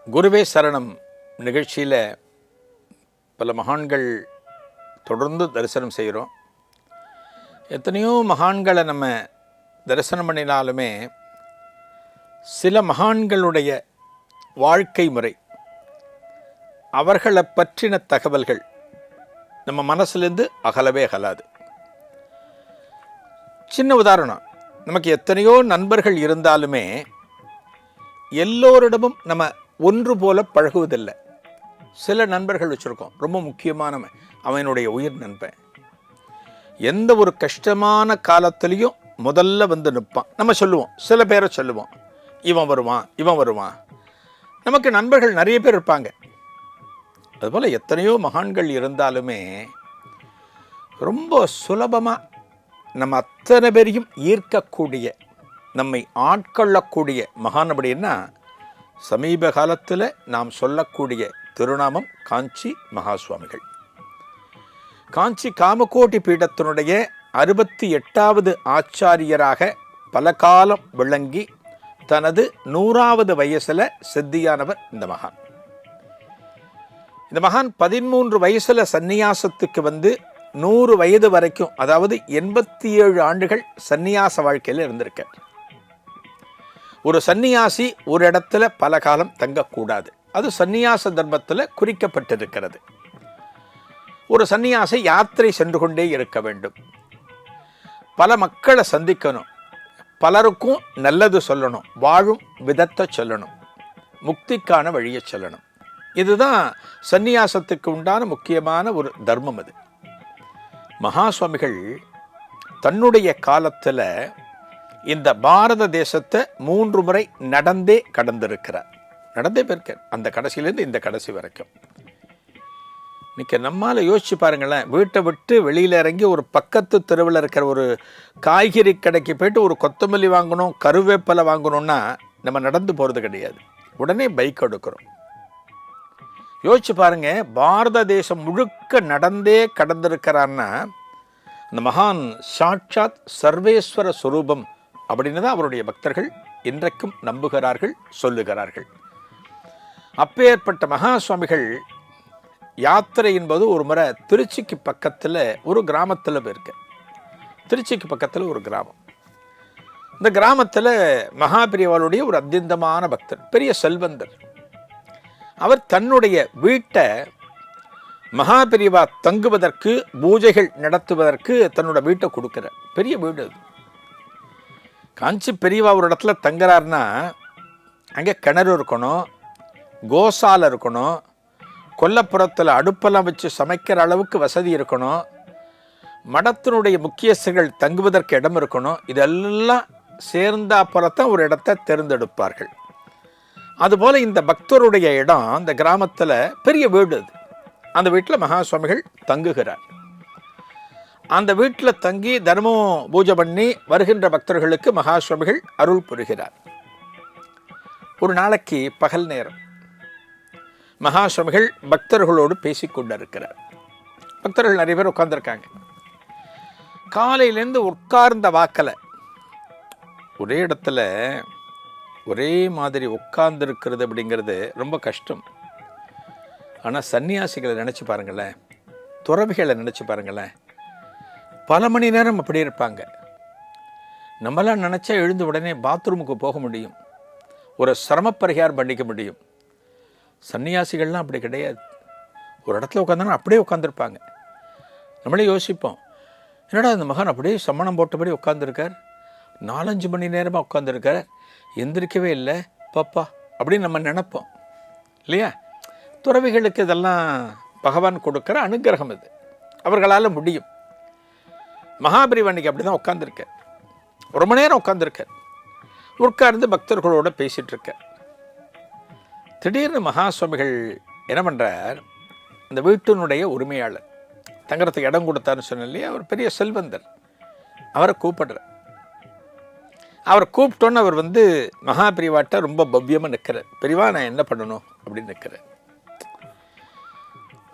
குருவே சரணம் நிகழ்ச்சியில் பல மகான்கள் தொடர்ந்து தரிசனம் செய்கிறோம். எத்தனையோ மகான்களை நம்ம தரிசனம் பண்ணினாலுமே சில மகான்களுடைய வாழ்க்கை முறை, அவர்களை பற்றின தகவல்கள் நம்ம மனசுலேருந்து அகலவே அகலாது. சின்ன உதாரணம், நமக்கு எத்தனையோ நண்பர்கள் இருந்தாலுமே எல்லோரிடமும் நம்ம ஒன்று போல பழகுவதில்லை. சில நண்பர்கள் வச்சுருக்கோம், ரொம்ப முக்கியமானவன், அவனுடைய உயிர் நண்பன். எந்த ஒரு கஷ்டமான காலத்துலேயும் முதல்ல வந்து நிற்பான். நம்ம சொல்லுவோம், சில பேரை சொல்லுவோம், இவன் வருவான் இவன் வருவான். நமக்கு நண்பர்கள் நிறைய பேர் இருப்பாங்க. அதுபோல் எத்தனையோ மகான்கள் இருந்தாலுமே ரொம்ப சுலபமாக நம்ம அத்தனை பேரையும் ஈர்க்கக்கூடிய, நம்மை ஆட்கொள்ளக்கூடிய மகான் அப்படின்னா சமீப காலத்தில் நாம் சொல்லக்கூடிய திருநாமம் காஞ்சி மகா சுவாமிகள். காஞ்சி காமகோட்டி பீடத்தினுடைய 68வது ஆச்சாரியராக பல காலம் விளங்கி தனது 100வது வயசில் சித்தியானவர் இந்த மகான். இந்த மகான் 13 வயசில் சந்நியாசத்துக்கு வந்து 100 வயது வரைக்கும், அதாவது 87 ஆண்டுகள் சந்நியாச வாழ்க்கையில் இருந்திருக்கார். ஒரு சந்நியாசி ஒரு இடத்துல பல காலம் தங்கக்கூடாது, அது சந்நியாச தர்மத்தில் குறிக்கப்பட்டிருக்கிறது. ஒரு சந்நியாசி யாத்திரை சென்று கொண்டே இருக்க வேண்டும், பல மக்களை சந்திக்கணும், பலருக்கும் நல்லது சொல்லணும், வாழும் விதத்தை சொல்லணும், முக்திக்கான வழியை சொல்லணும். இதுதான் சந்நியாசத்துக்கு உண்டான முக்கியமான ஒரு தர்மம். அது மகா சுவாமிகள் தன்னுடைய காலத்தில் இந்த பாரத தேசத்தை 3 முறை நடந்தே கடந்திருக்கிறார். நடந்தே போயிருக்கார், அந்த கடைசியிலேருந்து இந்த கடைசி வரைக்கும். இன்னைக்கு நம்மால் யோசிச்சு பாருங்களேன், வீட்டை விட்டு வெளியில் இறங்கி ஒரு பக்கத்து தெருவில் இருக்கிற ஒரு காய்கறி கடைக்கு போய்ட்டு ஒரு கொத்தமல்லி வாங்கணும், கருவேப்பிலை வாங்கணும்னா நம்ம நடந்து போகிறது கிடையாது, உடனே பைக் எடுக்கிறோம். யோசிச்சு பாருங்க, பாரத தேசம் முழுக்க நடந்தே கடந்திருக்கிறான்னா இந்த மகான் சாட்சாத் சர்வேஸ்வர ஸ்வரூபம் அப்படின்னு தான் அவருடைய பக்தர்கள் இன்றைக்கும் நம்புகிறார்கள், சொல்லுகிறார்கள். அப்பேற்பட்ட மகா சுவாமிகள் யாத்திரை என்பது ஒரு முறை திருச்சிக்கு பக்கத்தில் ஒரு கிராமத்தில் போயிருக்க. திருச்சிக்கு பக்கத்தில் ஒரு கிராமம். இந்த கிராமத்தில் மகாபிரிவாளுடைய ஒரு அத்தியந்தமான பக்தர், பெரிய செல்வந்தர். அவர் தன்னுடைய வீட்டை மகாபிரிவா தங்குவதற்கு, பூஜைகள் நடத்துவதற்கு தன்னோட வீட்டை கொடுக்கிறார். பெரிய வீடு அது. காஞ்சி பெரியவா ஒரு இடத்துல தங்குறாருன்னா அங்கே கிணறு இருக்கணும், கோசாலை இருக்கணும், கொல்லப்புறத்தில் அடுப்பெல்லாம் வச்சு சமைக்கிற அளவுக்கு வசதி இருக்கணும், மடத்தினுடைய முக்கியஸ்தர்கள் தங்குவதற்கு இடம் இருக்கணும். இதெல்லாம் சேர்ந்தாப்புறத்தான் ஒரு இடத்தை தேர்ந்தெடுப்பார்கள். அதுபோல் இந்த பக்தருடைய இடம் அந்த கிராமத்தில் பெரிய வீடு அது. அந்த வீட்டில் மகா சுவாமிகள் தங்குகிறார். அந்த வீட்டில் தங்கி தினமும் பூஜை பண்ணி வருகின்ற பக்தர்களுக்கு மகா சுவாமிகள் அருள் புரிகிறார். ஒரு நாளைக்கு பகல் நேரம் மகா சுவாமிகள் பக்தர்களோடு பேசிக்கொண்டிருக்கிறார். பக்தர்கள் நிறைய பேர் உட்கார்ந்துருக்காங்க. காலையிலேருந்து உட்கார்ந்த வாக்கில் ஒரே இடத்துல ஒரே மாதிரி உட்கார்ந்துருக்கிறது அப்படிங்கிறது ரொம்ப கஷ்டம். ஆனால் சன்னியாசிகளை நினச்சி பாருங்களேன், துறவிகளை நினச்சி பாருங்களேன், பல மணி நேரம் அப்படி இருப்பாங்க. நம்மளாம் நினச்சா எழுந்து உடனே பாத்ரூமுக்கு போக முடியும், ஒரு சிரமப்பரிகாரம் பண்ணிக்க முடியும். சன்னியாசிகள்லாம் அப்படி கிடையாது. ஒரு இடத்துல உட்காந்தாங்கன்னா அப்படியே உட்காந்துருப்பாங்க. நம்மளே யோசிப்போம், என்னடா இந்த மகான் அப்படியே சம்மணம் போட்டபடி உட்காந்துருக்கார், 4-5 மணி நேரமாக உட்காந்துருக்கார், எந்திரிக்கவே இல்லை பாப்பா அப்படின்னு நம்ம நினைப்போம் இல்லையா? துறவிகளுக்கு இதெல்லாம் பகவான் கொடுக்குற அனுகிரகம். இது அவர்களால் முடியும். மகாபிரிவா அன்னைக்கு அப்படி தான் உட்காந்துருக்க, ரொம்ப நேரம் உட்காந்துருக்க, உட்கார்ந்து பக்தர்களோடு பேசிகிட்டு இருக்க. திடீர்னு மகா சுவாமிகள் என்ன பண்ணுறார், அந்த வீட்டினுடைய உரிமையாளர் தங்குறதுக்கு இடம் கொடுத்தாருன்னு சொன்ன இல்லையா, அவர் பெரிய செல்வந்தர், அவரை கூப்பிடுறார். அவரை கூப்பிட்டோன்னு அவர் வந்து மகாபிரிவாட்ட ரொம்ப பவ்யமாக நிற்கிறார். பெரியவா நான் என்ன பண்ணணும் அப்படின்னு நிற்கிறார்.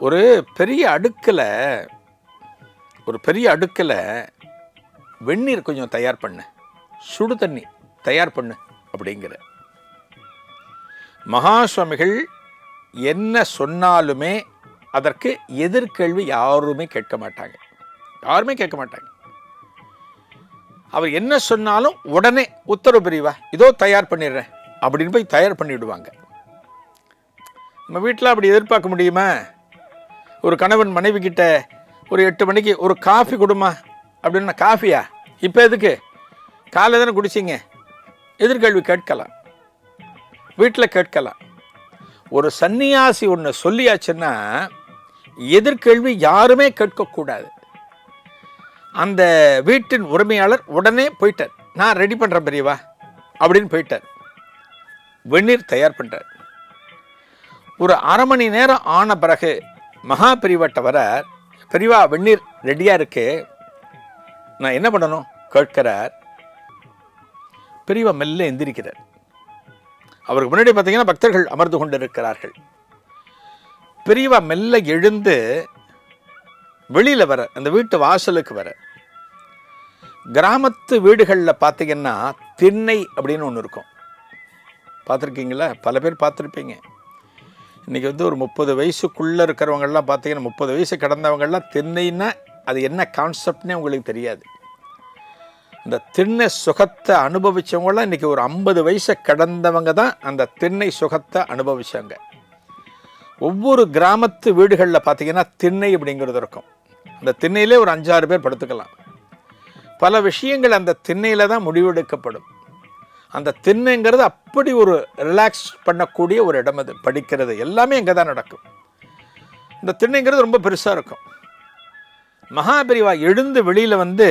ஒரு பெரிய அடுக்கில் வெந்நீர் கொஞ்சம் தயார் பண்ணு, சுடு தண்ணி தயார் பண்ணு அப்படிங்கிற. மகா சுவாமிகள் என்ன சொன்னாலுமே அதற்கு எதிர்கேள்வி யாருமே கேட்க மாட்டாங்க. யாருமே கேட்க மாட்டாங்க. அவர் என்ன சொன்னாலும் உடனே உத்தரவு பிரிவா, இதோ தயார் பண்ணிடுறேன் அப்படின்னு போய் தயார் பண்ணிவிடுவாங்க. நம்ம வீட்டில் அப்படி எதிர்பார்க்க முடியுமா? ஒரு கணவன் மனைவி கிட்ட ஒரு 8 மணிக்கு ஒரு காஃபி கொடுமா அப்படின்னா, காஃபியா இப்போ எதுக்கு, காலை தானே குடிச்சிங்க, எதிர்கேள்வி கேட்கலாம், வீட்டில் கேட்கலாம். ஒரு சன்னியாசி ஒன்று சொல்லியாச்சுன்னா எதிர்கேள்வி யாருமே கேட்கக்கூடாது. அந்த வீட்டின் உரிமையாளர் உடனே போயிட்டார், நான் ரெடி பண்ணுறேன் பெரியவா அப்படின்னு போயிட்டார். வெந்நீர் தயார் பண்ணுறார். ஒரு அரை மணி நேரம் ஆன பிறகு மகா பெரியவாட்ட வர, பெரியவா வெந்நீர் ரெடியாக இருக்கு, நான் என்ன பண்ணணும் கேட்கிறார். பெரியவா மெல்ல எந்திரிக்கிறார். அவருக்கு முன்னாடி பார்த்தீங்கன்னா பக்தர்கள் அமர்ந்து கொண்டு இருக்கிறார்கள். பெரியவா மெல்ல எழுந்து வெளியில் வர, அந்த வீட்டு வாசலுக்கு வர. கிராமத்து வீடுகளில் பார்த்தீங்கன்னா திண்ணை அப்படின்னு ஒன்று இருக்கும், பார்த்துருக்கீங்களா? பல பேர் பார்த்துருப்பீங்க. இன்றைக்கி ஒரு 30 வயசுக்குள்ளே இருக்கிறவங்கெல்லாம் பார்த்தீங்கன்னா, 30 வயசு கடந்தவங்கெல்லாம் திண்ணைன்னா அது என்ன கான்செப்ட்னே உங்களுக்கு தெரியாது. இந்த திண்ணை சுகத்தை அனுபவித்தவங்களாம் இன்றைக்கி ஒரு 50 வயசை கடந்தவங்க தான் அந்த திண்ணை சுகத்தை அனுபவித்தாங்க. ஒவ்வொரு கிராமத்து வீடுகளில் பார்த்தீங்கன்னா திண்ணை அப்படிங்கிறது இருக்கும். அந்த திண்ணையிலே ஒரு 5-6 பேர் படுத்துக்கலாம். பல விஷயங்கள் அந்த திண்ணையில் தான் முடிவெடுக்கப்படும். அந்த திண்ணைங்கிறது அப்படி ஒரு ரிலாக்ஸ் பண்ணக்கூடிய ஒரு இடம். அது படிக்கிறது எல்லாமே இங்கே தான் நடக்கும். இந்த திண்ணைங்கிறது ரொம்ப பெருசாக இருக்கும். மகாபெரிவா எழுந்து வெளியில் வந்து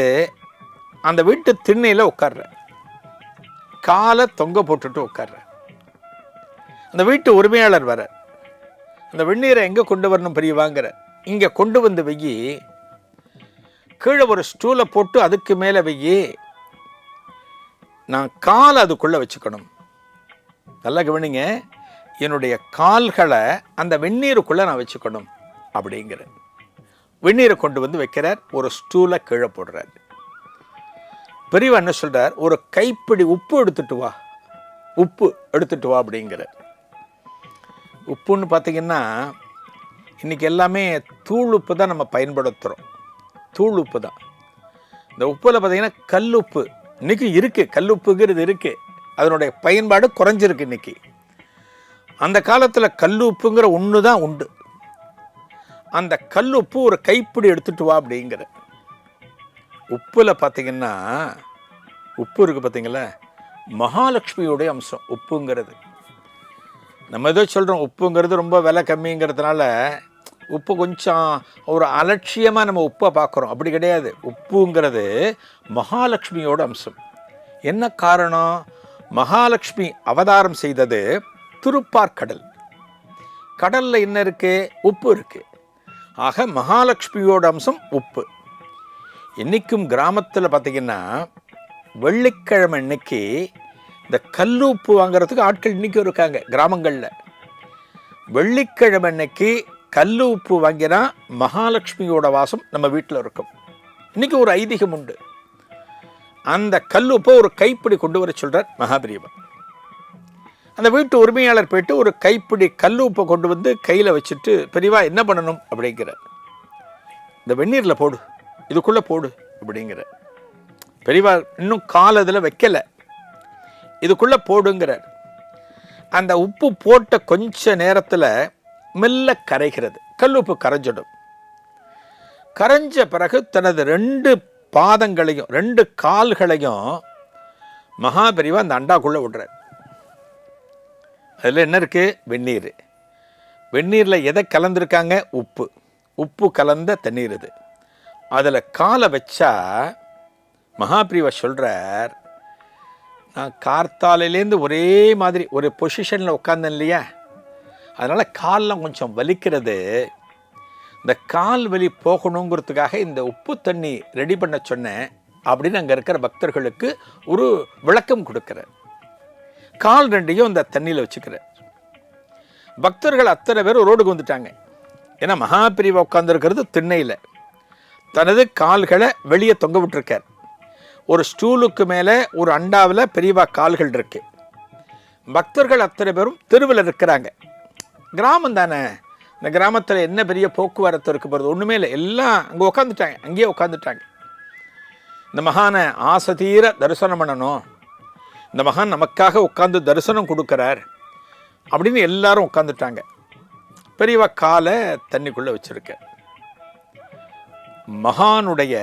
அந்த வீட்டு திண்ணையில் உட்கார்ற, காலை தொங்க போட்டுட்டு உட்கார்ற. அந்த வீட்டு உரிமையாளர் வர, அந்த வெந்நீரை எங்கே கொண்டு வரணும் பெரியவாங்கிற, இங்கே கொண்டு வந்து வெயி, கீழே ஒரு ஸ்டூலை போட்டு அதுக்கு மேலே வெயி, நான் காலை அதுக்குள்ளே வச்சுக்கணும். நல்லா கவனிங்க, என்னுடைய கால்களை அந்த வெந்நீருக்குள்ளே நான் வச்சுக்கணும் அப்படிங்கிற. வெந்நீரை கொண்டு வந்து வைக்கிறார், ஒரு ஸ்டூலை கீழே போடுறார். பெரியவா என்ன சொல்கிறார், ஒரு கைப்பிடி உப்பு எடுத்துட்டு வா, உப்பு எடுத்துட்டு வா அப்படிங்கிற. உப்புன்னு பார்த்தீங்கன்னா இன்றைக்கி எல்லாமே தூள் உப்பு தான் நம்ம பயன்படுத்துகிறோம். தூள் உப்பு தான். இந்த உப்பில் பார்த்தீங்கன்னா கல் உப்பு இன்றைக்கி இருக்குது, கல் உப்புங்கிறது இருக்குது, அதனுடைய பயன்பாடு குறைஞ்சிருக்கு இன்றைக்கி. அந்த காலத்தில் கல் உப்புங்கிற ஒன்று தான் உண்டு. அந்த கல் உப்பு ஒரு கைப்பிடி எடுத்துட்டு வா அப்படிங்கிற. உப்பில் பார்த்தீங்கன்னா, உப்பு இருக்குது பார்த்தீங்களா, மகாலட்சுமியோடைய அம்சம் உப்புங்கிறது. நம்ம ஏதோ சொல்கிறோம் உப்புங்கிறது ரொம்ப விலை கம்மிங்கிறதுனால உப்பு கொஞ்சம் ஒரு அலட்சியமாக நம்ம உப்பை பார்க்குறோம். அப்படி கிடையாது. உப்புங்கிறது மகாலட்சுமியோட அம்சம். என்ன காரணம்? மகாலட்சுமி அவதாரம் செய்தது திருப்பார்கடல். கடலில் என்ன இருக்குது? உப்பு இருக்குது. ஆக மகாலட்சுமியோட அம்சம் உப்பு. இன்றைக்கும் கிராமத்தில் பார்த்திங்கன்னா வெள்ளிக்கிழமை இன்னைக்கு இந்த கல் உப்பு வாங்கிறதுக்கு ஆட்கள் இன்றைக்கும் இருக்காங்க கிராமங்களில். வெள்ளிக்கிழமை இன்னைக்கு கல் உப்பு வாங்கினா மகாலட்சுமியோட வாசம் நம்ம வீட்டில் இருக்கும். இன்றைக்கி ஒரு ஐதீகம் உண்டு. அந்த கல் உப்பை ஒரு கைப்பிடி கொண்டு வர சொல்கிறார் மகாபெரிவா. அந்த வீட்டு உரிமையாளர் போயிட்டு ஒரு கைப்பிடி கல் உப்பை கொண்டு வந்து கையில் வச்சுட்டு, பெரியவா என்ன பண்ணணும் அப்படிங்கிற. இந்த வெந்நீரில் போடு, இதுக்குள்ளே போடு அப்படிங்கிற. பெரியவா இன்னும் கால் அதில் வைக்கலை, இதுக்குள்ளே போடுங்கிறார். அந்த உப்பு போட்ட கொஞ்ச நேரத்தில் மெல்ல கரைகிறது. கல்லுப்பு கரைஞ்சிடும். கரைஞ்ச பிறகு தனது 2 பாதங்களையும் 2 கால்களையும் மகாபெரிவா அந்த அண்டாக்குள்ளே விடுறார். அதில் என்ன இருக்குது? வெந்நீர். வெந்நீரில் எதை கலந்துருக்காங்க? உப்பு. உப்பு கலந்த தண்ணீர் இது. அதில் காலை வச்சா மகாபெரிவா சொல்கிறார், நான் கார்த்தாலையிலேருந்து ஒரே மாதிரி ஒரு பொசிஷனில் உட்காந்தேன் இல்லையா, அதனால் காலெலாம் கொஞ்சம் வலிக்கிறது. இந்த கால் வலி போகணுங்கிறதுக்காக இந்த உப்பு தண்ணி ரெடி பண்ண சொன்னேன் அப்படின்னு அங்கே இருக்கிற பக்தர்களுக்கு ஒரு விளக்கம் கொடுக்குறார். கால் 2ஐயும் அந்த தண்ணியில் வச்சுக்கிறார். பக்தர்கள் அத்தனை பேர் ரோடுக்கு வந்துட்டாங்க. ஏன்னா மகாபெரிவா உட்காந்துருக்கிறது திண்ணையில், தனது கால்களை வெளியே தொங்க விட்டுருக்கார். ஒரு ஸ்டூலுக்கு மேலே ஒரு அண்டாவில் பெரியவா கால்கள் இருக்கு. பக்தர்கள் அத்தனை பேரும் தெருவில் இருக்கிறாங்க. கிராமம் தானே, இந்த கிராமத்தில் என்ன பெரிய போக்குவரத்து இருக்க போகிறது? ஒன்றுமே இல்லை. எல்லாம் அங்கே உட்காந்துட்டாங்க, அங்கேயே உட்காந்துட்டாங்க. இந்த மகானை ஆசை தீர தரிசனம் பண்ணணும், இந்த மகான் நமக்காக உட்காந்து தரிசனம் கொடுக்குறார் அப்படின்னு எல்லாரும் உட்காந்துட்டாங்க. பெரியவா காலை தண்ணிக்குள்ளே வச்சிருக்க. மகானுடைய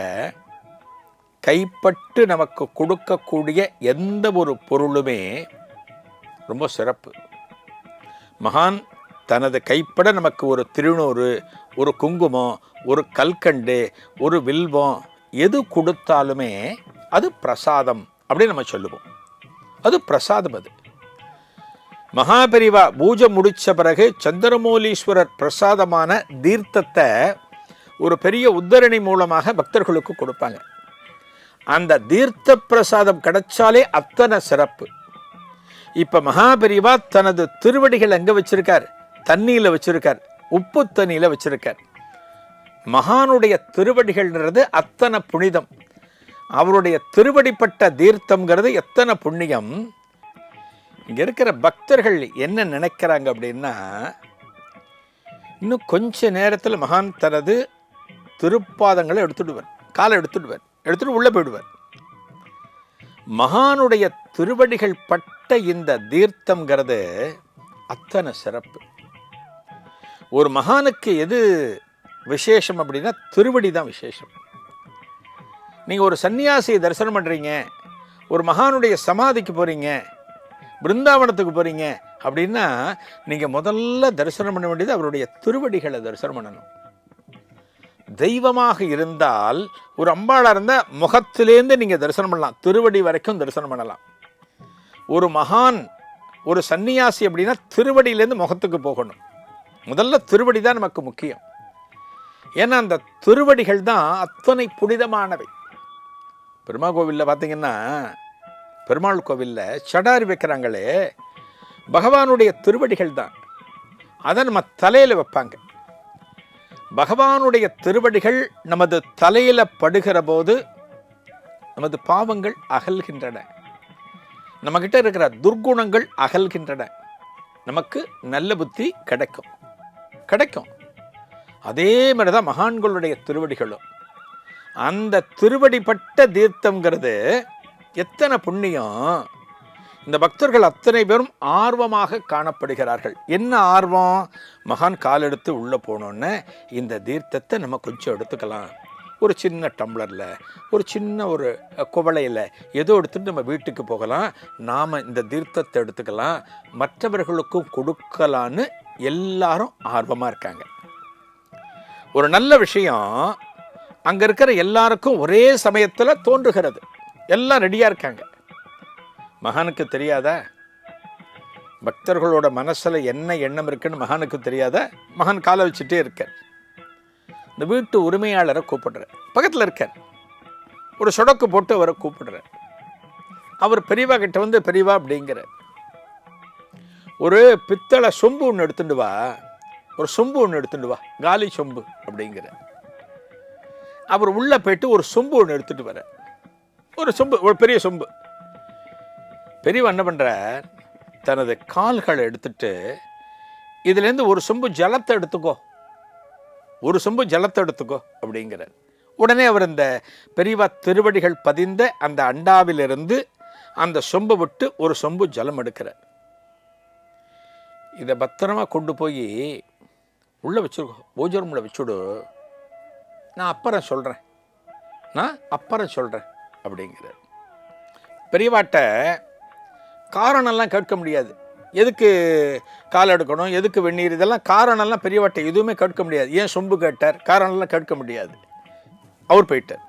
கைப்பட்டு நமக்கு கொடுக்கக்கூடிய எந்த ஒரு பொருளுமே ரொம்ப சிறப்பு. மகான் தனது கைப்பட நமக்கு ஒரு திருநூறு, ஒரு குங்குமம், ஒரு கல்கண்டு, ஒரு வில்வம் எது கொடுத்தாலுமே அது பிரசாதம் அப்படின்னு நம்ம சொல்லுவோம். அது பிரசாதம். அது மகாபெரிவா பூஜை முடித்த பிறகு சந்திரமௌலீஸ்வரர் பிரசாதமான தீர்த்தத்தை ஒரு பெரிய உத்தரணி மூலமாக பக்தர்களுக்கு கொடுப்பாங்க. அந்த தீர்த்த பிரசாதம் கிடைச்சாலே அத்தனை சிறப்பு. இப்போ மகாபெரிவா தனது திருவடிகள் எங்கே வச்சிருக்கார்? தண்ணியில் வச்சிருக்கார், உப்பு தண்ணியில் வச்சிருக்கார். மகானுடைய திருவடிகள்ன்றது அத்தனை புனிதம். அவருடைய திருவடிப்பட்ட தீர்த்தம்ங்கிறது எத்தனை புண்ணியம். இங்கே இருக்கிற பக்தர்கள் என்ன நினைக்கிறாங்க அப்படின்னா, இன்னும் கொஞ்ச நேரத்தில் மகான் தனது திருப்பாதங்களை எடுத்துடுவார், காலை எடுத்துடுவார், எடுத்துட்டு உள்ளே போயிடுவார். மகானுடைய திருவடிகள் பட்ட இந்த தீர்த்தம்ங்கிறது அத்தனை சிறப்பு. ஒரு மகானுக்கு எது விசேஷம் அப்படின்னா திருவடி தான் விசேஷம். நீங்கள் ஒரு சன்னியாசியை தரிசனம் பண்ணுறீங்க, ஒரு மகானுடைய சமாதிக்கு போகிறீங்க, பிருந்தாவனத்துக்கு போகிறீங்க அப்படின்னா நீங்கள் முதல்ல தரிசனம் பண்ண வேண்டியது அவருடைய திருவடிகளை தரிசனம் பண்ணணும். தெய்வமாக இருந்தால் ஒரு அம்பாளாக இருந்தால் முகத்திலேருந்து நீங்கள் தரிசனம் பண்ணலாம், திருவடி வரைக்கும் தரிசனம் பண்ணலாம். ஒரு மகான், ஒரு சன்னியாசி அப்படின்னா திருவடியிலேருந்து முகத்துக்கு போகணும். முதல்ல திருவடி தான் நமக்கு முக்கியம். ஏன்னா அந்த திருவடிகள் தான் அத்தனை புனிதமானவை. பெருமாள் கோவிலில் பார்த்தீங்கன்னா, பெருமாள் கோவிலில் சடாரி வைக்கிறாங்களே, பகவானுடைய திருவடிகள் தான். அதை நம்ம தலையில் வைப்பாங்க. பகவானுடைய திருவடிகள் நமது தலையில் படுகிற போது நமது பாவங்கள் அகல்கின்றன, நம்மக்கிட்ட இருக்கிற துர்குணங்கள் அகல்கின்றன, நமக்கு நல்ல புத்தி கிடைக்கும். அதே மாதிரி தான் மகான்களுடைய திருவடிகளும். அந்த திருவடிப்பட்ட தீர்த்தம்ங்கிறது எத்தனை புண்ணியம். இந்த பக்தர்கள் அத்தனை பேரும் ஆர்வமாக காணப்படுகிறார்கள். என்ன ஆர்வம்? மகான் காலெடுத்து உள்ளே போனோன்னு இந்த தீர்த்தத்தை நம்ம கொஞ்சம் எடுத்துக்கலாம். ஒரு சின்ன டம்ளரில், ஒரு சின்ன ஒரு குவளையில் ஏதோ எடுத்துகிட்டு நம்ம வீட்டுக்கு போகலாம், நாம் இந்த தீர்த்தத்தை எடுத்துக்கலாம், மற்றவர்களுக்கும் கொடுக்கலான்னு எல்லாரும் ஆர்வமாக இருக்காங்க. ஒரு நல்ல விஷயம் அங்கே இருக்கிற எல்லாருக்கும் ஒரே சமயத்தில் தோன்றுகிறது. எல்லாம் ரெடியாக இருக்காங்க. மகானுக்கு தெரியாதா? பக்தர்களோட மனசில் என்ன எண்ணம் இருக்குன்னு மகானுக்கு தெரியாதா? மகான் காலை வச்சுட்டே இருக்கார். இந்த வீட்டு உரிமையாளரை கூப்பிடுறார், பக்கத்தில் இருக்கார். ஒரு சொடக்கு போட்டு அவரை கூப்பிடுறார். அவர் பெரியவா கிட்ட வந்து, பெரியவா அப்படிங்கிறார், ஒரு பித்தளை சொம்பு ஒன்று எடுத்துட்டு வா, ஒரு சொம்பு ஒன்று எடுத்துட்டு வா, காலி சொம்பு அப்படிங்கிற. அவர் உள்ளே போயிட்டு ஒரு சொம்பு ஒன்று எடுத்துகிட்டு வர, ஒரு சொம்பு, ஒரு பெரிய சொம்பு. பெரியவா என்ன பண்ணுறார், தனது கால்களை எடுத்துட்டு இதுலேருந்து ஒரு சொம்பு ஜலத்தை எடுத்துக்கோ, ஒரு சொம்பு ஜலத்தை எடுத்துக்கோ அப்படிங்கிறார். உடனே அவர் இந்த பெரியவா திருவடிகள் பதிந்த அந்த அண்டாவிலிருந்து அந்த சொம்பை விட்டு ஒரு சொம்பு ஜலம் எடுக்கிறார். இதை பத்திரமா கொண்டு போய் உள்ளே வச்சுருக்கோ, பூஜை ரூமில் வச்சுடு, நான் அப்புறம் சொல்கிறேன் அப்படிங்கிறார். பெரியவாட்ட காரணம்லாம் கேட்க முடியாது. எதுக்கு கால் எடுக்கணும், எதுக்கு வெந்நீர், இதெல்லாம் காரணம்லாம் பெரியவாட்டை எதுவுமே கேட்க முடியாது. ஏன் சொம்பு கேட்டார், காரணம்லாம் கேட்க முடியாது. அவர் போயிட்டார்.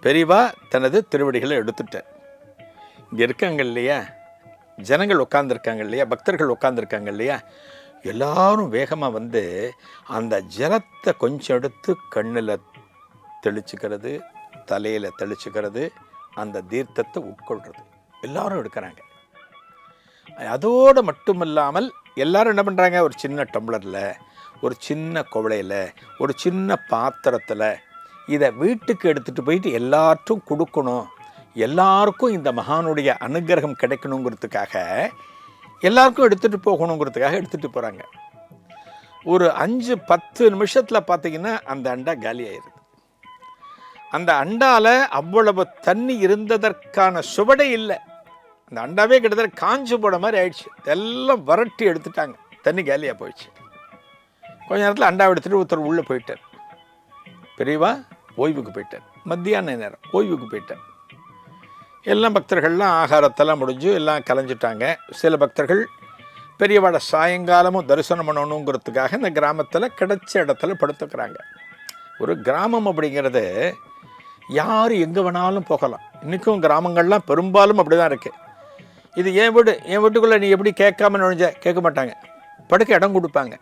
பெரியவா தனது திருவடிகளை எடுத்துட்டார். இங்கே இருக்காங்க இல்லையா, ஜனங்கள் உட்காந்துருக்காங்க இல்லையா, பக்தர்கள் உட்காந்துருக்காங்க இல்லையா, எல்லாரும் வேகமாக வந்து அந்த ஜலத்தை கொஞ்சம் எடுத்து கண்ணில் தெளிச்சுக்கிறது, தலையில் தெளிச்சுக்கிறது, அந்த தீர்த்தத்தை உட்கொள்கிறது. எல்லாரும் எடுக்கிறாங்க. அதோடு மட்டுமில்லாமல் எல்லாரும் என்ன பண்ணுறாங்க, ஒரு சின்ன டம்ளரில், ஒரு சின்ன குவளையில், ஒரு சின்ன பாத்திரத்தில் இதை வீட்டுக்கு எடுத்துகிட்டு போயிட்டு எல்லாற்றும் கொடுக்கணும், எல்லாருக்கும் இந்த மகானுடைய அனுகிரகம் கிடைக்கணுங்கிறதுக்காக, எல்லாருக்கும் எடுத்துகிட்டு போகணுங்கிறதுக்காக எடுத்துகிட்டு போகிறாங்க. ஒரு 5-10 நிமிஷத்தில் பார்த்தீங்கன்னா அந்த அண்டா காலி ஆயிடுது. அந்த அண்டாவில் அவ்வளவு தண்ணி இருந்ததற்கான சுவடே இல்லை. அந்த அண்டாவே கிட்டத்தட்ட காஞ்சு போட மாதிரி ஆயிடுச்சு. எல்லாம் வறட்டி எடுத்துட்டாங்க, தண்ணி காலியாக போயிடுச்சு. கொஞ்ச நேரத்தில் அண்டாவை எடுத்துகிட்டு ஒருத்தர் உள்ளே போயிட்டார். பெரியவா ஓய்வுக்கு போயிட்டார். மத்தியான நேரம் ஓய்வுக்கு போயிட்டார். எல்லாம் பக்தர்கள்லாம் ஆகாரத்தெல்லாம் முடிஞ்சு எல்லாம் கலைஞ்சிட்டாங்க. சில பக்தர்கள் பெரியவாட சாயங்காலமும் தரிசனம் பண்ணணுங்கிறதுக்காக இந்த கிராமத்தில் கிடைச்ச இடத்துல படுத்துக்கிறாங்க. ஒரு கிராமம் அப்படிங்கிறது யார் எங்கே வேணாலும் போகலாம். இன்றைக்கும் கிராமங்கள்லாம் பெரும்பாலும் அப்படி தான் இருக்குது. இது என் வீடு, என் வீட்டுக்குள்ளே நீ எப்படி கேட்காம நுழைஞ்ச, கேட்க மாட்டாங்க, படுக்க இடம் கொடுப்பாங்க.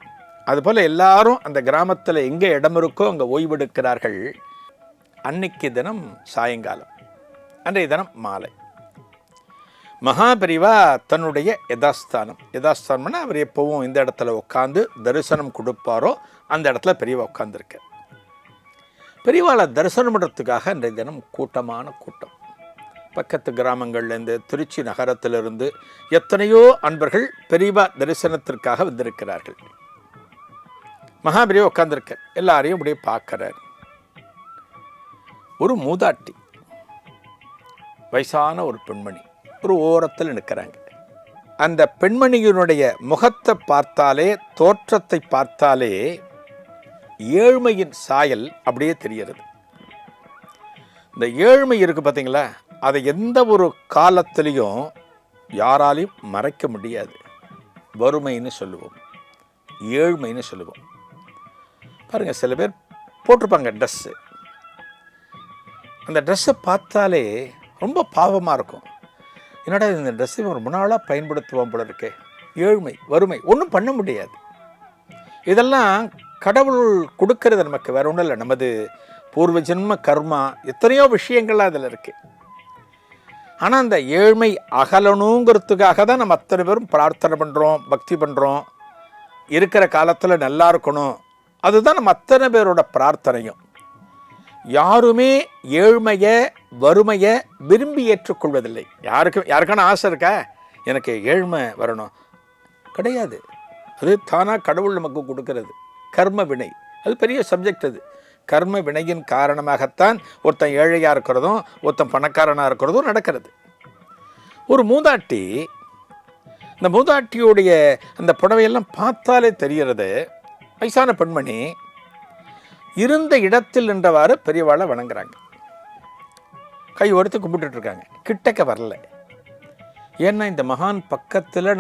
அதுபோல் எல்லாரும் அந்த கிராமத்தில் எங்கே இடம் இருக்கோ அங்கே ஓய்வெடுக்கிறார்கள். அன்னைக்கு தினம் சாயங்காலம், அன்றைய தினம் மாலை, மகாபெரிவா தன்னுடைய யதாஸ்தானம்னா அவர் எப்போவும் இந்த இடத்துல உட்காந்து தரிசனம் கொடுப்பாரோ அந்த இடத்துல பெரியவா உட்காந்துருக்க. பெரியவாளை தரிசனம் பண்ணுறதுக்காக அன்றைய தினம் கூட்டமான கூட்டம். பக்கத்து கிராமங்கள்லேருந்து, திருச்சி நகரத்திலிருந்து எத்தனையோ அன்பர்கள் பெரியவா தரிசனத்திற்காக வந்திருக்கிறார்கள். மகாபெரிவா உட்காந்துருக்க, எல்லாரையும் அப்படியே பார்க்குறார். ஒரு மூதாட்டி, வயசான ஒரு பெண்மணி ஒரு ஓரத்தில் நிற்கிறாங்க. அந்த பெண்மணியினுடைய முகத்தை பார்த்தாலே, தோற்றத்தை பார்த்தாலே ஏழ்மையின் சாயல் அப்படியே தெரிகிறது. இந்த ஏழ்மை இருக்குது பார்த்தீங்களா, அதை எந்த ஒரு காலத்திலையும் யாராலையும் மறைக்க முடியாது. வறுமைன்னு சொல்லுவோம், ஏழ்மைன்னு சொல்லுவோம். பாருங்கள், சில பேர் போட்டிருப்பாங்க ட்ரெஸ்ஸு. அந்த ட்ரெஸ்ஸை பார்த்தாலே ரொம்ப பாவமாக இருக்கும். என்னடா இந்த ட்ரெஸ்ஸை ரொம்ப நாளாக பயன்படுத்துவோம் போல இருக்கே. ஏழ்மை, வறுமை, ஒன்றும் பண்ண முடியாது. இதெல்லாம் கடவுள் கொடுக்கறது நமக்கு, வேற ஒன்றும் இல்லை. நமது பூர்வ ஜென்ம கர்மா, எத்தனையோ விஷயங்கள்லாம் அதில் இருக்குது. ஆனால் அந்த ஏழ்மை அகலணுங்கிறதுக்காக தான் நம்ம அத்தனை பேரும் பிரார்த்தனை பண்ணுறோம், பக்தி பண்ணுறோம். இருக்கிற காலத்தில் நல்லா இருக்கணும், அதுதான் நம்ம அத்தனை பேரோட பிரார்த்தனையும். யாருமே ஏழ்மையை, வறுமையை விரும்பி ஏற்றுக்கொள்வதில்லை. யாருக்கான ஆசை இருக்கா எனக்கு ஏழ்மை வரணும்? கிடையாது. அது தானாக கடவுள் நமக்கு கொடுக்கறது. கர்ம வினை, அது பெரிய சப்ஜெக்ட். அது கர்ம வினையின் காரணமாகத்தான் ஒருத்தன் ஏழையாக இருக்கிறதும் ஒருத்தன் பணக்காரனாக இருக்கிறதும் நடக்கிறது. ஒரு மூதாட்டி, இந்த மூதாட்டியுடைய அந்த புடவையெல்லாம் பார்த்தாலே தெரிகிறது. வயசான பெண்மணி இருந்த இடத்தில் நின்றவாறு பெரியவாளை வணங்குறாங்க, கை ஒருத்து கும்பிட்டுட்டு இருக்காங்க. கிட்டக்க வரல. ஏன்னா இந்த மகான் பக்கத்தில்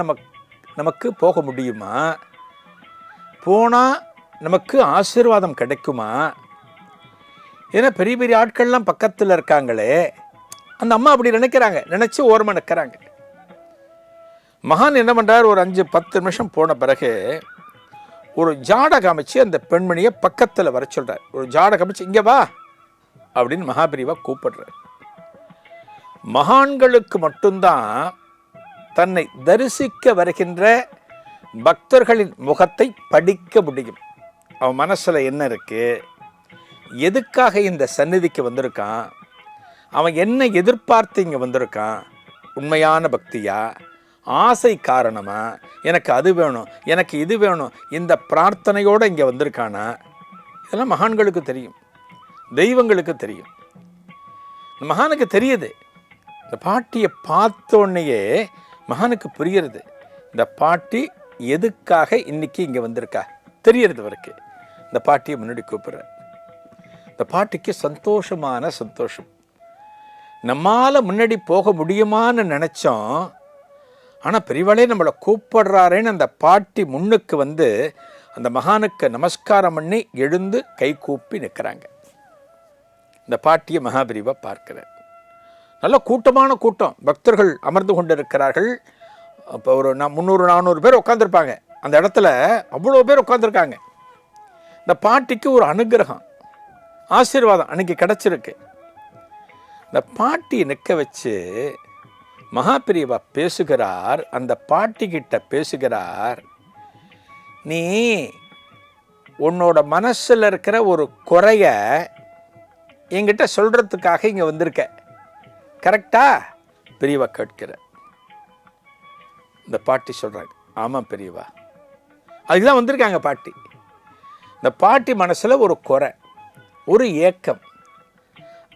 நமக்கு போக முடியுமா? போனால் நமக்கு ஆசீர்வாதம் கிடைக்குமா? ஏன்னா பெரிய பெரிய ஆட்கள்லாம் பக்கத்தில் இருக்காங்களே. அந்த அம்மா அப்படி நினைக்கிறாங்க, நினச்சி ஓரமாக நிற்கிறாங்க. மகான் என்ன பண்ணுறார், ஒரு 5-10 நிமிஷம் போன பிறகு ஒரு ஜாடை காமிச்சு அந்த பெண்மணியை பக்கத்தில் வர சொல்கிறார். ஒரு ஜாடை காமிச்சு இங்கே வா அப்படின்னு மகாபெரிவா கூப்பிடுறார். மகான்களுக்கு மட்டும்தான் தன்னை தரிசிக்க வருகின்ற பக்தர்களின் முகத்தை படிக்க முடியும். அவன் மனசில் என்ன இருக்கு, எதுக்காக இந்த சந்நிதிக்கு வந்திருக்கான், அவன் என்ன எதிர்பார்த்து இங்கே வந்திருக்கான், உண்மையான பக்தியா, ஆசை காரணமா, எனக்கு அது வேணும், எனக்கு இது வேணும், இந்த பிரார்த்தனையோடு இங்கே வந்திருக்கானா, இதெல்லாம் மகான்களுக்கு தெரியும், தெய்வங்களுக்கு தெரியும். மகானுக்கு தெரியுது. இந்த பாட்டியை பார்த்தோன்னையே மகானுக்கு புரியுறது, இந்த பாட்டி எதுக்காக இன்னைக்கு இங்கே வந்திருக்கா தெரியறது அவருக்கு. இந்த பாட்டியை முன்னாடி கூப்பிடுற. இந்த பாட்டிக்கு சந்தோஷமான சந்தோஷம். நம்மால் முன்னாடி போக முடியுமான்னு நினச்சோம், ஆனால் பெரியவாளே நம்மளை கூப்பிடுறாரேன்னு அந்த பாட்டி முன்னுக்கு வந்து அந்த மகானுக்கு நமஸ்காரம் பண்ணி எழுந்து கை கூப்பி நிற்கிறாங்க. இந்த பாட்டியை மகாபெரிவா பார்க்கிறார். நல்ல கூட்டமான கூட்டம், பக்தர்கள் அமர்ந்து கொண்டு இருக்கிறார்கள். இப்போ ஒரு 300-400 பேர் உட்காந்துருப்பாங்க. அந்த இடத்துல அவ்வளோ பேர் உட்காந்துருக்காங்க. இந்த பாட்டிக்கு ஒரு அனுகிரகம், ஆசீர்வாதம் அன்னைக்கு கிடச்சிருக்கு. இந்த பாட்டி நிற்க வச்சு மகாபெரிவா பேசுகிறார். அந்த பாட்டி கிட்ட பேசுகிறார், நீ உன்னோட மனசில் இருக்கிற ஒரு குறைய என்கிட்ட சொல்கிறதுக்காக இங்கே வந்திருக்க. கரெக்டா பெரியவா கேட்கிற. இந்த பாட்டி சொல்கிறாங்க, ஆமாம் பெரியவா. அதுதான் வந்திருக்காங்க பாட்டி. இந்த பாட்டி மனசில் ஒரு குறை, ஒரு ஏக்கம்.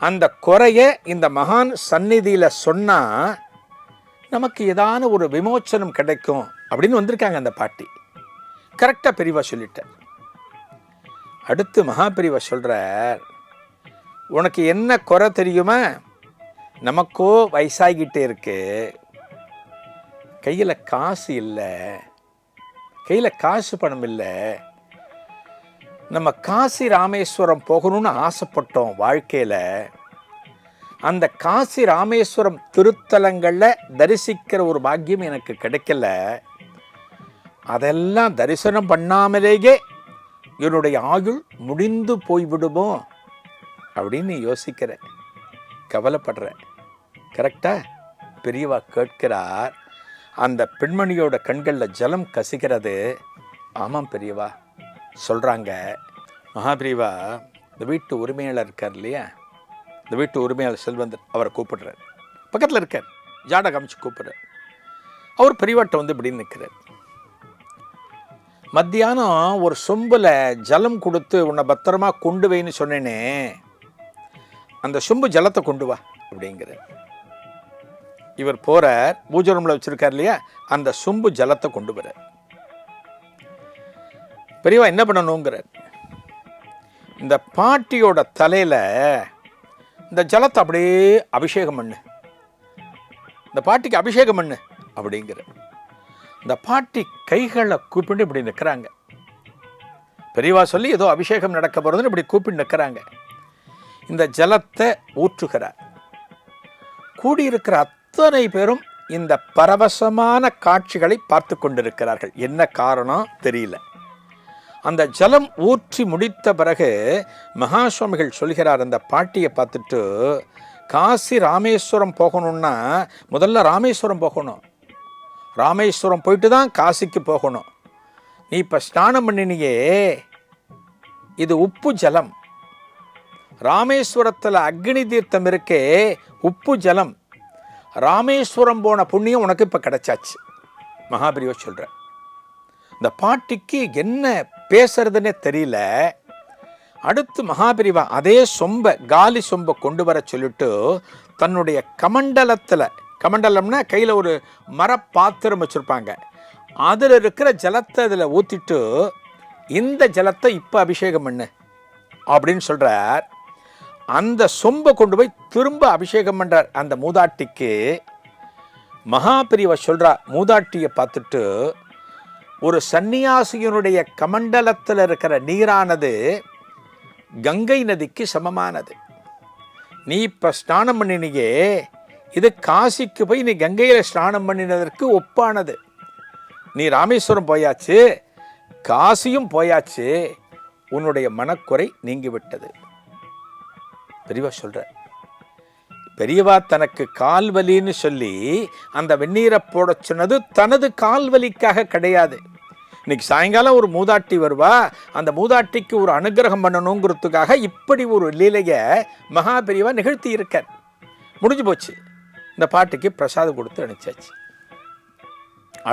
அந்த குறைய இந்த மகான் சந்நிதியில் சொன்னால் நமக்கு ஏதான ஒரு விமோச்சனம் கிடைக்கும் அப்படின்னு வந்திருக்காங்க அந்த பாட்டி. கரெக்டாக பெரியவா சொல்லிட்டார். அடுத்து மகா பெரியவா சொல்கிறார், உனக்கு என்ன குறை தெரியுமா? நமக்கோ வயசாகிட்டே இருக்கு, கையில் காசு இல்லை, கையில் காசு பணம் இல்லை. நம்ம காசி ராமேஸ்வரம் போகணும்னு ஆசைப்பட்டோம் வாழ்க்கையில். அந்த காசி ராமேஸ்வரம் திருத்தலங்களில் தரிசிக்கிற ஒரு பாக்கியம் எனக்கு கிடைக்கல. அதெல்லாம் தரிசனம் பண்ணாமலேயே என்னுடைய ஆயுள் முடிந்து போய்விடுமோ அப்படின்னு யோசிக்கிற, கவலைப்படுற. கரெக்டா பெரியவா கேட்கிறார். அந்த பெண்மணியோட கண்களில் ஜலம் கசிக்கிறது. ஆமாம் பெரியவா சொல்கிறாங்க. மகாபிரிவா இந்த வீட்டு உரிமையாளர் இருக்கார் இல்லையா, இந்த வீட்டு உரிமையாளர் செல்வந்தர், அவரை கூப்பிடுறார். பக்கத்தில் இருக்கார், ஜாடை காமிச்சு கூப்பிடுறார். அவர் பெரியவாட்ட வந்து இப்படின்னு நிற்கிறார். மத்தியானம் ஒரு சொம்பில் ஜலம் கொடுத்து உன்னை பத்திரமா கொண்டு வைன்னு சொன்னேனே, அந்த சொம்பு ஜலத்தை கொண்டு வா அப்படிங்கிறார். இவர் போகிறார், பூஜை ரூமில் வச்சுருக்கார் இல்லையா, அந்த சொம்பு ஜலத்தை கொண்டு வர்றார். பெரியவா என்ன பண்ணணுங்கிறார். இந்த பாட்டியோட தலையில் இந்த ஜலத்தை அப்படியே அபிஷேகம் பண்ணு, இந்த பாட்டிக்கு அபிஷேகம் பண்ணு அப்படிங்கிற. இந்த பாட்டி கைகளை கூப்பிட்டு இப்படி நிற்கிறாங்க. பெரியவா சொல்லி ஏதோ அபிஷேகம் நடக்க போகிறதுன்னு இப்படி கூப்பிட்டு நிற்கிறாங்க. இந்த ஜலத்தை ஊற்றுகிறார். கூடியிருக்கிற அத்தனை பேரும் இந்த பரவசமான காட்சிகளை பார்த்து கொண்டிருக்கிறார்கள். என்ன காரணம் தெரியல. அந்த ஜலம் ஊற்றி முடித்த பிறகு மகா சுவாமிகள் சொல்கிறார், அந்த பாட்டியை பார்த்துட்டு, காசி ராமேஸ்வரம் போகணும்னா முதல்ல ராமேஸ்வரம் போகணும், ராமேஸ்வரம் போயிட்டு தான் காசிக்கு போகணும். நீ இப்போ ஸ்நானம் பண்ணினியே, இது உப்பு ஜலம். ராமேஸ்வரத்தில் அக்னி தீர்த்தம் இருக்கே, உப்பு ஜலம். ராமேஸ்வரம் போன புண்ணியம் உனக்கு இப்போ கிடைச்சாச்சு. மகாபிரியோ சொல்கிற. இந்த பாட்டிக்கு என்ன பேசுறதுன்னே தெரியல. அடுத்து மகாபிரிவா அதே சொம்பை, காலி சொம்பை கொண்டு வர சொல்லிட்டு தன்னுடைய கமண்டலத்தில், கமண்டலம்னா கையில் ஒரு மரப்பாத்திரம் வச்சுருப்பாங்க, அதில் இருக்கிற ஜலத்தை அதில் ஊற்றிட்டு, இந்த ஜலத்தை இப்போ அபிஷேகம் பண்ணு அப்படின்னு சொல்கிறார். அந்த சொம்பை கொண்டு போய் திரும்ப அபிஷேகம் பண்ணுறார் அந்த மூதாட்டிக்கு. மகாபிரிவா சொல்கிறா, மூதாட்டியை பார்த்துட்டு, ஒரு சன்னியாசியினுடைய கமண்டலத்தில் இருக்கிற நீரானது கங்கை நதிக்கு சமமானது. நீ இப்போ ஸ்நானம் பண்ணினியே, இது காசிக்கு போய் நீ கங்கையில் ஸ்நானம் பண்ணினதற்கு ஒப்பானது. நீ ராமேஸ்வரம் போயாச்சு, காசியும் போயாச்சு, உன்னுடைய மனக்குறை நீங்கிவிட்டது. பெரியவா சொல்ற. பெரியவா தனக்கு கால்வலின்னு சொல்லி அந்த வெந்நீரை போட சொன்னது தனது கால்வலிக்காக கிடையாது. இன்னைக்கு சாயங்காலம் ஒரு மூதாட்டி வருவா, அந்த மூதாட்டிக்கு ஒரு அனுகிரகம் பண்ணணுங்கிறதுக்காக இப்படி ஒரு லீலையை மகா பெரியவா நிகழ்த்தி இருக்கார். முடிஞ்சு போச்சு. இந்த பாட்டிக்கு பிரசாதம் கொடுத்து அனுப்பிச்சாச்சு.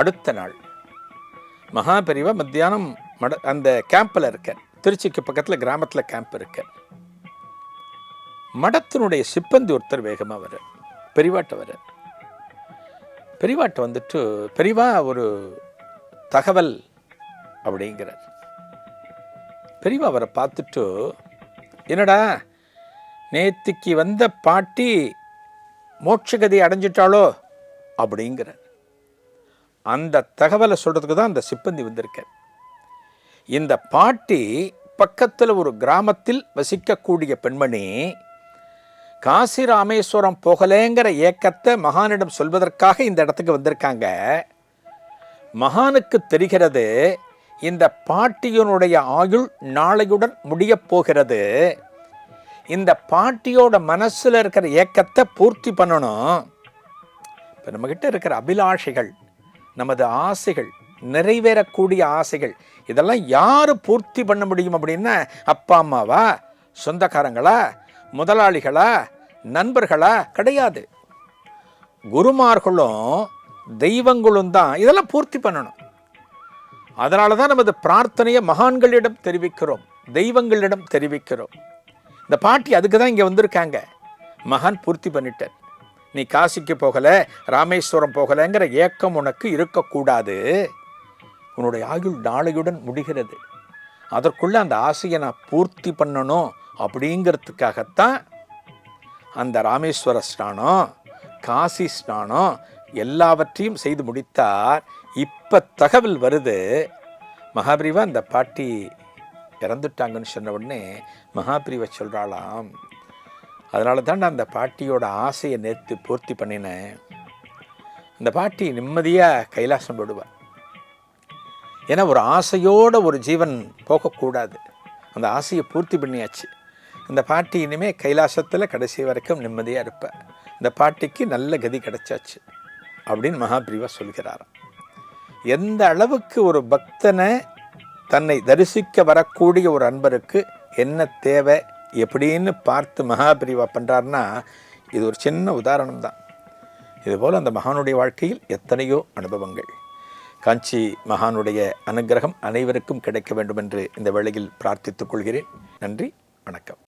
அடுத்த நாள் மகா பெரியவா மத்தியானம் அந்த கேம்பில் இருக்கார். திருச்சிக்கு பக்கத்தில் கிராமத்தில் கேம்ப் இருக்கார். மடத்தினுடைய சிப்பந்தி ஒருத்தர் வேகமாக வர, பெரியவாட்ட வர. பெரியவாட்ட வந்துட்டு, பெரியவா ஒரு தகவல் அப்படிங்கிறார். பெரியவா அவரை பார்த்துட்டு, என்னடா நேத்திக்கு வந்த பாட்டி மோட்சகதி அடைஞ்சிட்டாளோ அப்படிங்கிறார். அந்த தகவலை சொல்கிறதுக்கு தான் அந்த சிப்பந்தி வந்திருக்கார். இந்த பாட்டி பக்கத்தில் ஒரு கிராமத்தில் வசிக்கக்கூடிய பெண்மணி காசி ராமேஸ்வரம் போகலேங்கிற ஏக்கத்தை மகானிடம் சொல்வதற்காக இந்த இடத்துக்கு வந்திருக்காங்க. மகானுக்கு தெரிகிறது இந்த பாட்டியனுடைய ஆயுள் நாளையுடன் முடியப் போகிறது. இந்த பாட்டியோட மனசில் இருக்கிற ஏக்கத்தை பூர்த்தி பண்ணணும். இப்போ நம்மக்கிட்ட இருக்கிற அபிலாஷைகள், நமது ஆசைகள், நிறைவேறக்கூடிய ஆசைகள், இதெல்லாம் யார் பூர்த்தி பண்ண முடியும் அப்படின்னா, அப்பா அம்மாவா, சொந்தக்காரங்களா, முதலாளிகளா, நண்பர்களா? கிடையாது. குருமார்களும் தெய்வங்களும் தான் இதெல்லாம் பூர்த்தி பண்ணணும். அதனால தான் நமது பிரார்த்தனையை மகான்களிடம் தெரிவிக்கிறோம், தெய்வங்களிடம் தெரிவிக்கிறோம். இந்த பாட்டி அதுக்கு தான் இங்கே வந்திருக்காங்க. மகான் பூர்த்தி பண்ணிட்டார். நீ காசிக்கு போகலை, ராமேஸ்வரம் போகலைங்கிற ஏக்கம் உனக்கு இருக்கக்கூடாது. உன்னுடைய ஆயுள் நாளையுடன் முடிகிறது. அதற்குள்ளே அந்த ஆசையை நான் பூர்த்தி பண்ணணும் அப்படிங்கிறதுக்காகத்தான் அந்த ராமேஸ்வர ஸ்நானம், காசி ஸ்நானம் எல்லாவற்றையும் செய்து முடித்தார். இப்போ தகவல் வருது, மகாபிரிவா அந்த பாட்டி இறந்துட்டாங்கன்னு சொன்ன உடனே மகாபிரிவா சொல்கிறாளாம், அதனால தான் நான் அந்த பாட்டியோட ஆசையை நேற்று பூர்த்தி பண்ணினேன். அந்த பாட்டி நிம்மதியாக கைலாசம் போடுவார். ஏன்னா ஒரு ஆசையோடு ஒரு ஜீவன் போகக்கூடாது. அந்த ஆசையை பூர்த்தி பண்ணியாச்சு. இந்த பாட்டி இனிமேல் கைலாசத்தில் கடைசி வரைக்கும் நிம்மதியாக இருப்பார். இந்த பாட்டிக்கு நல்ல கதி கிடைச்சாச்சு அப்படின்னு மகாபிரிவா சொல்கிறாராம். எந்த அளவுக்கு ஒரு பக்தனை தன்னை தரிசிக்க வரக்கூடிய ஒரு அன்பருக்கு என்ன தேவை எப்படின்னு பார்த்து மகாபிரிவா பண்ணுறாருன்னா, இது ஒரு சின்ன உதாரணம் தான். இதுபோல் அந்த மகானுடைய வாழ்க்கையில் எத்தனையோ அனுபவங்கள். காஞ்சி மகானுடைய அனுகிரகம் அனைவருக்கும் கிடைக்க வேண்டும் என்று இந்த வேளையில் பிரார்த்தித்துக் கொள்கிறேன். நன்றி, வணக்கம்.